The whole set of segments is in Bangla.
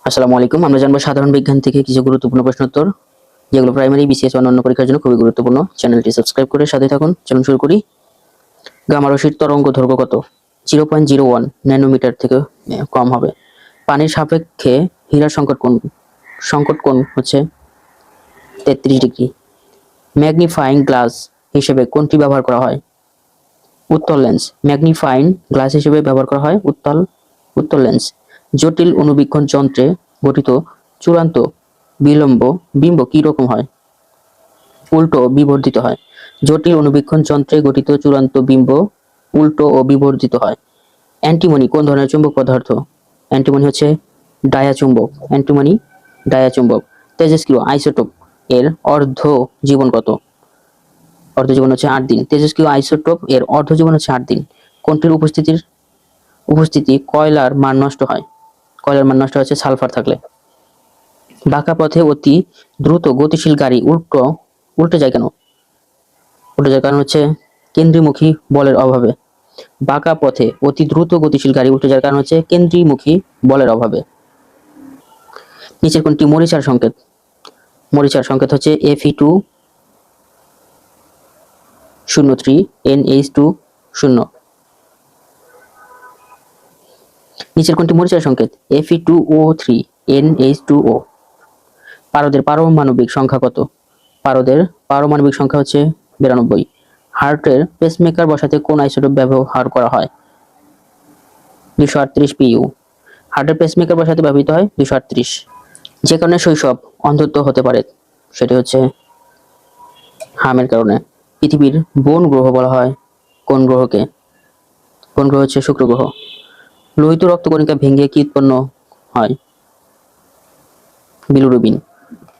আসসালামু আলাইকুম। আমরা জানবো সাধারণ বিজ্ঞান থেকে কিছু গুরুত্বপূর্ণ প্রশ্ন উত্তর, যেগুলো প্রাইমারি, বিসিএস ও অন্যান্য পরীক্ষার জন্য খুবই গুরুত্বপূর্ণ। চ্যানেলটি সাবস্ক্রাইব করে সাথে থাকুন। চলুন শুরু করি। গামা রশ্মির তরঙ্গ দৈর্ঘ্য কত? 0.01 ন্যানোমিটার থেকে কম হবে। পানির সাপেক্ষে হীরার সংকট কোণ হচ্ছে 33 ডিগ্রি। ম্যাগনিফাইং গ্লাস হিসেবে কোনটি ব্যবহার করা হয়? উত্তল লেন্স। ম্যাগনিফাইং গ্লাস হিসেবে ব্যবহার করা হয় উত্তল লেন্স। জটিল অণুবীক্ষণ যন্ত্রে গঠিত চূড়ান্ত বিম্ব কি রকম হয়? উল্টো বিবর্ধিত হয়। জটিল অণুবীক্ষণ যন্ত্রে গঠিত চূড়ান্ত বিম্ব উল্টো ও বিবর্ধিত হয়। অ্যান্টিমনি কোন ধরনের চুম্বক পদার্থ? অ্যান্টিমনি হচ্ছে ডায়াচুম্বক। তেজস্ক্রিয় আইসোটোপ এর অর্ধ জীবন কত? অর্ধ জীবন হচ্ছে 8 দিন। তেজস্ক্রিয় আইসোটোপ এর অর্ধ জীবন হচ্ছে 8 দিন। কোনটির উপস্থিতি কয়লার মান নষ্ট হয়? কয়লার মান নষ্ট হচ্ছে সালফার থাকলে। বাঁকা পথে অতি দ্রুত গতিশীল গাড়ি উল্টে যায় কেন? উল্টে যায় কারণ হচ্ছে কেন্দ্রীমুখী বলের অভাবে। বাঁকা পথে অতি দ্রুত গতিশীল গাড়ি উল্টে যাওয়ার কারণ হচ্ছে কেন্দ্রীমুখী বলের অভাবে। নিচের কোনটি মরিচার সংকেত? মরিচার সংকেত হচ্ছে Fe2O3 NH2O। নিচের কোনটি মরিচার সংকেত? Fe2O3 NH2O। পারদের পারমাণবিক সংখ্যা কত? পারদের পারমাণবিক সংখ্যা হচ্ছে 92। হার্টের পেসমেকার বসাতে কোন আইসোটোপ ব্যবহার করা হয়? 238 PU। হার্টের পেসমেকার বসাতে ব্যবহৃত হয় 238। যে কারণে শৈশব অন্ধত্ব হতে পারে সেটি হচ্ছে হামের কারণে। পৃথিবীর বোন গ্রহ বলা হয় কোন গ্রহকে? কোন গ্রহ হচ্ছে শুক্র গ্রহ। লোহিত রক্তকণিকা ভেঙে কি উৎপন্ন হয়? বিলিরুবিন।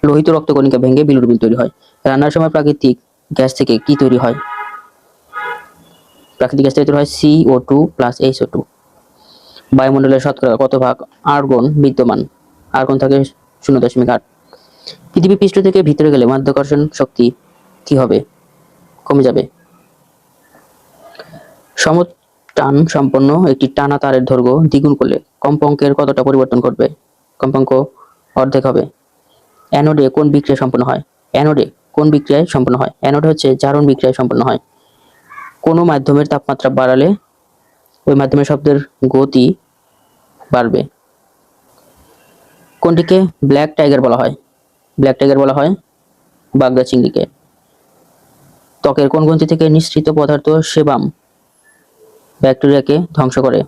লোহিত রক্তকণিকা ভেঙে বিলিরুবিন তৈরি হয়। রান্নার সময় প্রাকৃতিক গ্যাস থেকে কি তৈরি হয়? প্রাকৃতিক গ্যাস তৈরি হয় CO2 প্লাস HO2। বায়ুমণ্ডলের শতকরা কত ভাগ আর্গন বিদ্যমান? আর্গন থাকে 0.8। পৃথিবী পৃষ্ঠ থেকে ভিতরে গেলে মাধ্যাকর্ষণ শক্তি কি হবে? কমে যাবে। সমটান সম্পন্ন একটি টানা তারের দৈর্ঘ্য দ্বিগুণ করলে কম্পাঙ্কের কতটা পরিবর্তন ঘটবে? কম্পাঙ্ক অর্ধেক হবে। অ্যানোডে কোন বিক্রিয়া সম্পন্ন হয়? অ্যানোডে হচ্ছে জারণ বিক্রিয়ায় সম্পন্ন হয়। কোনো মাধ্যমের তাপমাত্রা বাড়ালে ওই মাধ্যমের শব্দের গতি বাড়বে। কোনটিকে ব্ল্যাক টাইগার বলা হয়? বাগদা চিংড়িকে। ত্বকের কোন গ্রন্থি থেকে নিঃসৃত পদার্থ সেবাম ব্যাকটেরিয়াকে ধ্বংস করে?